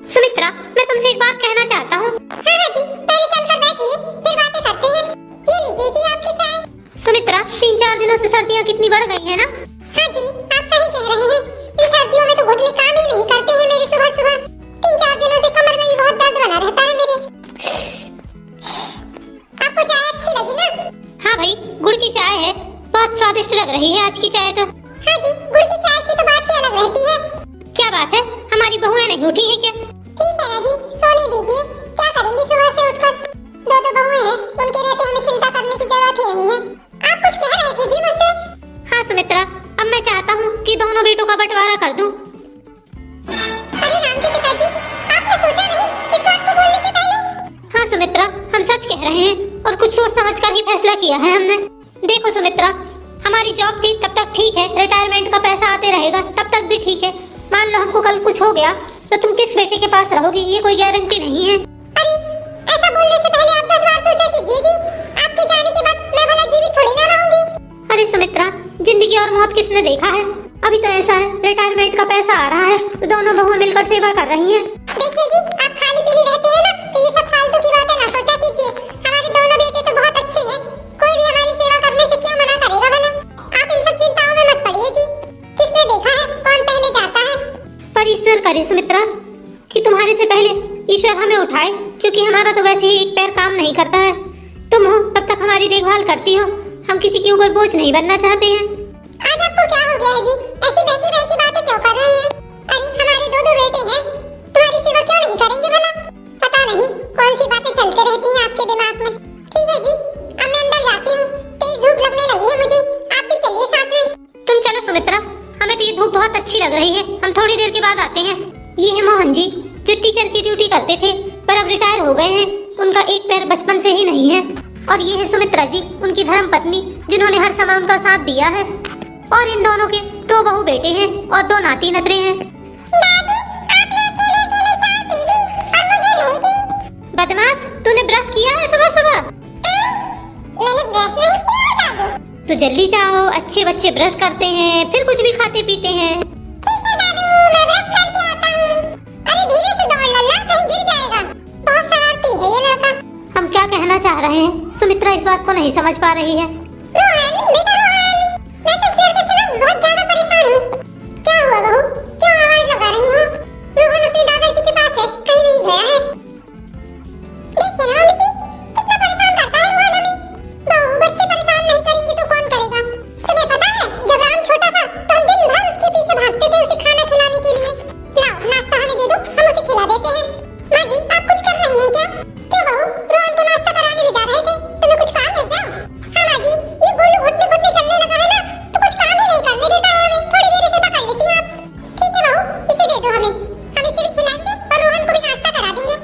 सुमित्रा, मैं तुमसे एक बात कहना चाहता हूँ। हाँ हाँ जी, पहले चलकर बैठिए, फिर बातें करते हैं। ये लीजिए जी आपकी चाय। सुमित्रा, 3-4 दिनों से सर्दियाँ कितनी बढ़ गई है ना? हाँ जी, आप सही कह रहे हैं। इन सर्दियों में तो घुटने काम ही नहीं करते हैं मेरे सुबह सुबह। 3-4 दिनों से कमर में भी बहुत दर्द बना रहता है मेरे। आपको चाय अच्छी लगी ना? हाँ भाई, गुड़ की चाय है, बहुत स्वादिष्ट लग रही है आज की चाय तो। हाँ जी, गुड़ की चाय की तो बात ही अलग रहती है। क्या बात है, हमारी बहुएं नहीं उठी है क्या? ठीक है ना जी, सोने दीजिए। क्या करेंगे सुबह से उठकर? दो बहुएं हैं, उनके रहते हमें चिंता करने की जरूरत ही नहीं है। आप कुछ कह रहे थे जी मुझसे? हाँ सुमित्रा, अब मैं चाहता हूँ कि दोनों बेटों का बंटवारा कर दूं। अरे राम जी पिताजी, आपने सोचा नहीं इस बात को बोलने के पहले? हाँ सुमित्रा, हम सच कह रहे हैं और कुछ सोच समझ कर ही फैसला किया है हमने। देखो सुमित्रा, हमारी जॉब थी तब तक ठीक है, रिटायरमेंट का पैसा आते रहेगा तब तक भी ठीक है। मान लो हमको कल कुछ हो गया तो तुम किस बेटे के पास रहोगी, ये कोई गारंटी नहीं है। अरे ऐसा बोलने से पहले आप 10 बार सोचा कीजिए जी। आपके जाने के बाद मैं भला जीवित थोड़ी ना रहूंगी। अरे सुमित्रा, जिंदगी और मौत किसने देखा है? अभी तो ऐसा है, रिटायरमेंट का पैसा आ रहा है तो दोनों बहुएं मिलकर सेवा कर रही हैं। देखिए जी, आप खाली पीली रहते हैं ना, तो ये सब फालतू की बातें ना सोचा कीजिए। हमारे दोनों बेटे तो बहुत अच्छे हैं, कोई भी हमारी सेवा करने से क्यों मना करेगा भला? आप इन सब चिंताओं में मत पड़िए जी। किसने देखा है कौन पहले जाता है? पर ईश्वर करे सुमित्रा कि तुम्हारे से पहले ईश्वर हमें उठाए, क्योंकि हमारा तो वैसे ही एक पैर काम नहीं करता है। तुम हो तब तक हमारी देखभाल करती हो, हम किसी के ऊपर बोझ नहीं बनना चाहते हैं। आज आपको क्या हो गया है जी? ऐसी बहकी बहकी बातें क्यों कर रहे हैं? अरे हमारे दो बेटे हैं, तुम्हारी सेवा क्यों नहीं करेंगे भला? पता नहीं कौन सी बातें चलते रहती हैं आपके दिमाग में। ठीक है जी, अब मैं अंदर जाती हूँ, तेज धूप लगने लगी है मुझे। आप भी चलिए साथ में। तुम चलो सुमित्रा, हमें तो ये धूप बहुत अच्छी लग रही है, हम थोड़ी देर के बाद आते हैं। ये है मोहन जी, जो टीचर की ड्यूटी करते थे पर अब रिटायर हो गए हैं, उनका एक पैर बचपन से ही नहीं है। और ये है सुमित्रा जी, उनकी धर्म पत्नी, जिन्होंने हर समय उनका साथ दिया है। और इन दोनों के 2 बहू बेटे हैं और 2 नाती नतरे हैं। दादी, आपने अकेले अकेले चाय पी ली और मुझे नहीं दी। बदमाश, तूने ब्रश किया है सुबह सुबह? मैंने ब्रश नहीं किया दादू। तो जल्दी जाओ, अच्छे बच्चे ब्रश करते हैं फिर कुछ भी खाते पीते हैं। ठीक है दादू, मैं ब्रश करके आता हूँ। अरे धीरे से दौड़ लल्ला, कहीं गिर जाएगा। बहुत शरारती है ये लड़का। हम क्या कहना चाह रहे हैं? सुमित्रा इस बात को नहीं समझ पा रही है। रोहन, बेटा रोहन, मैं तो इस लड़के से ना बहुत ज्यादा परेशान हूँ। क्या हुआ बहू? क्यों आवाज लगा रही हो? रोहन अपने दादाजी के पास है, कहीं नहीं गया है। देखिए ना मम्मी जी, कितना परेशान करता है रोहन हमें। बहू, बच्चे परेशान नहीं करेंगे तो कौन करेगा? तुम्हें पता है, जब राम छोटा था तो हम दिन भर उसके पीछे भागते थे उसे खाना खिलाने के लिए। लाओ नाश्ता हमें दे दो, हम उसे खिला देते हैं। माँ जी, आप कुछ कर रही हैं क्या? क्यों बहू, रोहन को नाश्ता कराने ले जा रहे थे? तुम्हें कुछ काम है क्या? हाँ माँ जी, ये गोलू घुटने घुटने चलने लगा है ना, तो कुछ काम ही नहीं करने देता है हमें। थोड़ी देर इसे पकड़ लेती हैं आप। ठीक है बहू, इसे दे दो हमें, हम इसे भी खिलाएंगे और रोहन को भी नाश्ता करा देंगे।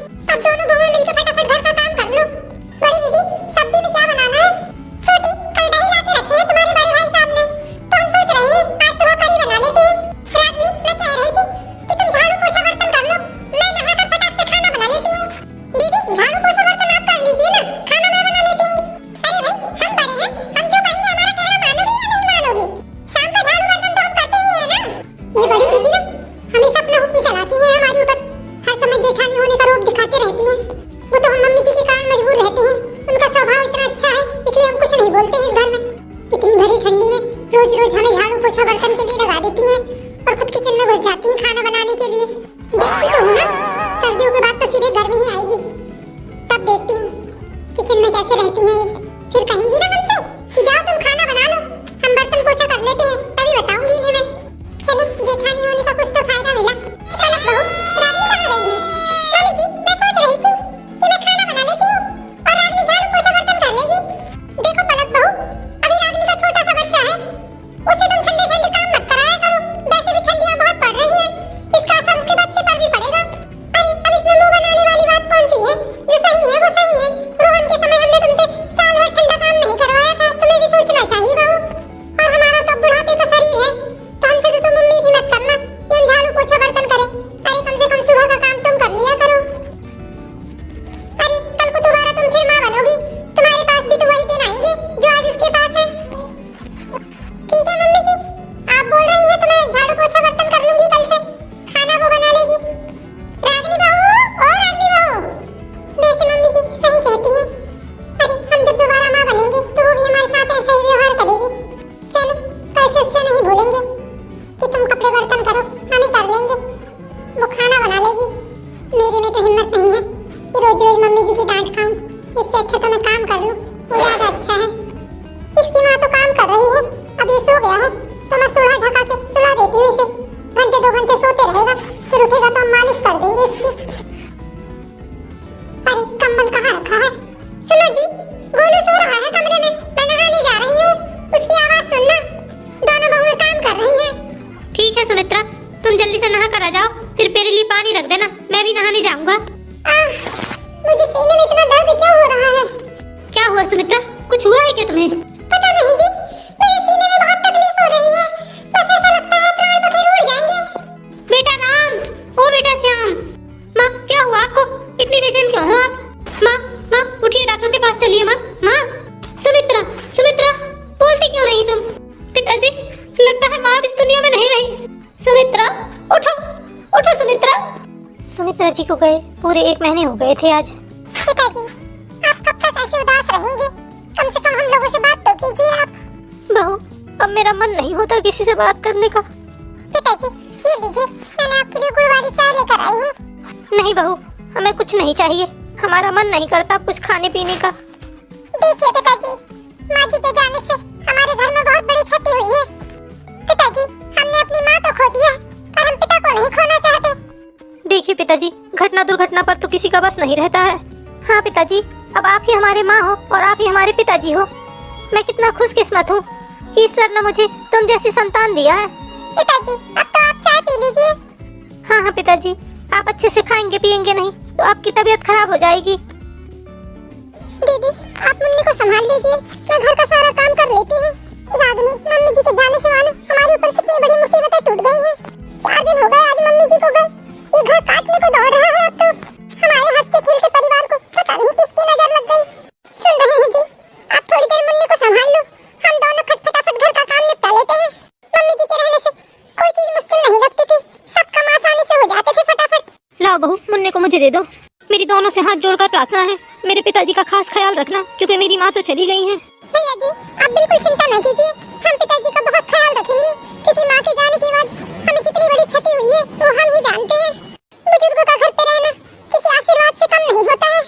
जी की डांट खाऊं, इससे अच्छा तो मैं काम कर लूं, वो ज्यादा अच्छा है। इसकी माँ तो काम कर रही है, अब ये सो गया है तो मैं थोड़ा ढका के सुला देती हूँ इसे। घंटे 2 घंटे सोते रहेगा, फिर उठेगा तो हम मालिश कर देंगे इसकी। अरे कंबल कहाँ रखा है? सुनो जी, गोलू सो रहा है कमरे में, मैं नहाने जा रही हूँ, उसकी आवाज सुनना। दोनों बहुएं काम कर रही हैं। ठीक है सुमित्रा, तुम जल्दी से नहा कर आ जाओ, फिर मेरे लिए पानी रख देना, मैं भी नहाने जाऊंगा। मुझे सीने में इतना दर्द क्यों हो रहा है? क्या हुआ सुमित्रा, कुछ हुआ है क्या तुम्हें? पता नहीं जी, मेरे सीने में बहुत तकलीफ हो रही है, बस ऐसा लगता है प्राण पखेरु उड़ जाएंगे। बेटा राम, ओ बेटा श्याम, माँ क्या हुआ आपको, इतनी बेचैन क्यों हो आप? माँ माँ उठिए, डॉक्टर के पास चलिए। माँ माँ, सुमित्रा सुमित्रा, बोलती क्यों नहीं तुम? पिताजी, लगता है माँ अब इस दुनिया में नहीं रही। सुमित्रा उठो, उठो सुमित्रा। सुमित्रा जी को गए पूरे 1 महीने हो गए थे आज। पिताजी, आप कब तक ऐसे उदास रहेंगे? कम से कम हम लोगों से बात तो कीजिए आप। बहू, अब मेरा मन नहीं होता किसी से बात करने का। पिताजी, ये लीजिए, मैंने आपके लिए गुड़ वाली चाय लेकर आई हूँ। नहीं बहू, हमें कुछ नहीं चाहिए, हमारा मन नहीं करता कुछ खाने पीने का। देखिए पिताजी, माँ जी के जाने से हमारे घर में बहुत बड़ी क्षति हुई है। पिताजी, हमने अपनी माँ तो खो दिया, पर हम पिता को नहीं खोना चाहते। देखिए पिताजी, घटना दुर्घटना पर तो किसी का बस नहीं रहता है। हाँ पिताजी, अब आप ही हमारे माँ हो और आप ही हमारे पिताजी हो। मैं कितना खुशकिस्मत हूँ कि ईश्वर ने मुझे तुम जैसी संतान दिया है। पिताजी, अब तो आप चाय पी लीजिए। हाँ हाँ पिताजी, आप अच्छे से खाएंगे पिएंगे नहीं तो आपकी तबीयत खराब हो जाएगी। दीदी, आप मुन्नी को संभाल लीजिए, मैं घर का सारा काम कर लेती हूँ। रागिनी, मम्मी जी के जाने से मालूम हमारे ऊपर कितनी बड़ी मुसीबतें टूट गई हैं। 4 दिन हो गए आज मम्मी जी को गए, ये घर काटने को दौड़ रहा है। अब तो हमारे हंसते खेलते परिवार को पता नहीं किसकी नजर लग गई। सुन रहे हैं जी, आप थोड़ी देर मुन्नी को संभाल लो, हम दोनों फटाफट घर का काम निपटा लेते हैं। मम्मी जी के रहने से कोई चीज मुश्किल नहीं लगती थी, सब काम आसानी से हो जाते थे फटाफट। लाओ बहू, मुन्ने को मुझे दे दो। मेरी दोनों से हाथ जोड़कर प्रार्थना है, मेरे पिताजी का खास ख्याल रखना, क्योंकि मेरी माँ तो चली गई है। भैया जी, आप बिल्कुल चिंता न कीजिए, हम पिताजी का बहुत ख्याल रखेंगे, क्योंकि माँ के जाने के बाद हमें कितनी बड़ी क्षति हुई है वो हम ही जानते हैं। बुजुर्गों का घर पे रहना किसी आशीर्वाद से कम नहीं होता है।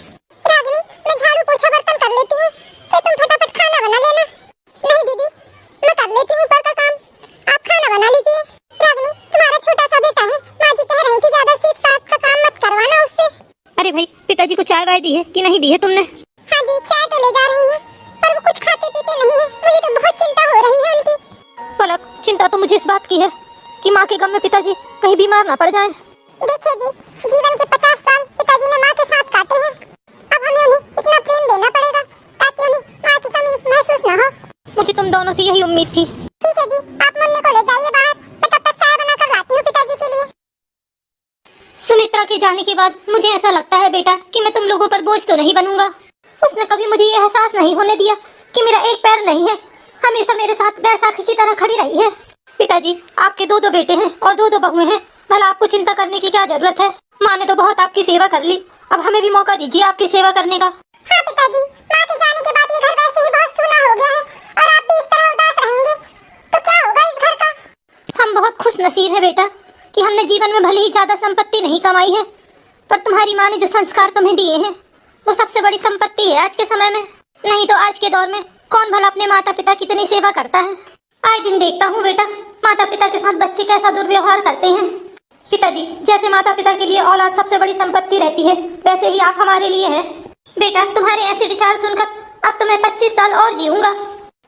रागिनी, मैं झाड़ू पोछा बर्तन कर लेती हूँ, फिर तुम फटाफट खाना बना लेना। नहीं दीदी, मैं कर लेती हूँ ऊपर का काम, आप खाना बना लीजिए। रागिनी, तुम्हारा छोटा सा बेटा है, माँ जी कह रही थी ज्यादा सीख साथ का काम मत करवाना उससे। अरे भाई, पिताजी को चाय वाय दी है कि नहीं दी है तुमने? हाँ जी, चाय तो ले जा रही हूँ, पर वो कुछ खाते पीते नहीं है, मुझे तो बहुत चिंता हो रही है उनकी। पलक, चिंता तो मुझे इस बात की है कि माँ के गम में पिताजी कहीं बीमार ना पड़ जाएं। देखिए जी, जीवन के 50 साल पिताजी ने माँ के साथ काटे हैं, अब हमें उन्हें इतना प्रेम देना पड़ेगा ताकि उन्हें माँ की कमी महसूस न हो। मुझे तुम दोनों से यही उम्मीद थी। ठीक है जी, आप मुन्ने को ले जाइए बाहर, मैं तब तक चाय बना कर लाती हूँ पिताजी के लिए। सुमित्रा के जाने के बाद मुझे ऐसा लगता है बेटा कि मैं तुम लोगों पर बोझ तो नहीं बनूंगा। उसने कभी मुझे ये एहसास नहीं होने दिया कि मेरा एक पैर नहीं है, हमेशा मेरे साथ बैसाखी की तरह खड़ी रही है। पिताजी, आपके 2 बेटे हैं और 2 बहुएं हैं, भला आपको चिंता करने की क्या जरूरत है? माँ ने तो बहुत आपकी सेवा कर ली, अब हमें भी मौका दीजिए आपकी सेवा करने का। हाँ पिताजी, माँ के जाने के बाद ये घर वैसे ही बहुत सूना हो गया है, और आप भी इस तरह उदास रहेंगे तो क्या होगा इस घर का? हम बहुत खुश नसीब है बेटा कि हमने जीवन में भले ही ज्यादा संपत्ति नहीं कमाई है, पर तुम्हारी माँ ने जो संस्कार तुम्हें दिए हैं वो सबसे बड़ी संपत्ति है आज के समय में। नहीं तो आज के दौर में कौन भला अपने माता पिता की इतनी सेवा करता है? आए दिन देखता हूँ बेटा, माता पिता के साथ बच्चे कैसा दुर्व्यवहार करते हैं। पिताजी, जैसे माता पिता के लिए औलाद सबसे बड़ी संपत्ति रहती है, वैसे ही आप हमारे लिए हैं। बेटा, तुम्हारे ऐसे विचार सुनकर अब तो मैं 25 साल और जीऊंगा।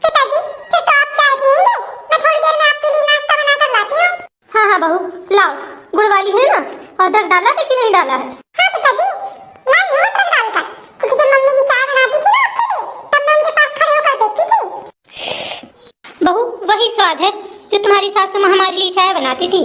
पिताजी, फिर तो आप चाय पियेंगे? मैं थोड़ी देर में आपके लिए नाश्ता बना कर लाती हूँ। हाँ हाँ बहू, लाओ, गुड़ वाली है ना? अदरक डाला है कि नहीं डाला है? हाँ पिताजी, लाई हूँ अदरक डालकर, क्योंकि जब मम्मी जी चाय बनाती थी ना उठती थी, तब मैं उनके पास खड़े होकर देखती थी। बहू, वही स्वाद है जो तुम्हारी सासू माँ हमारे लिए चाय बनाती थी।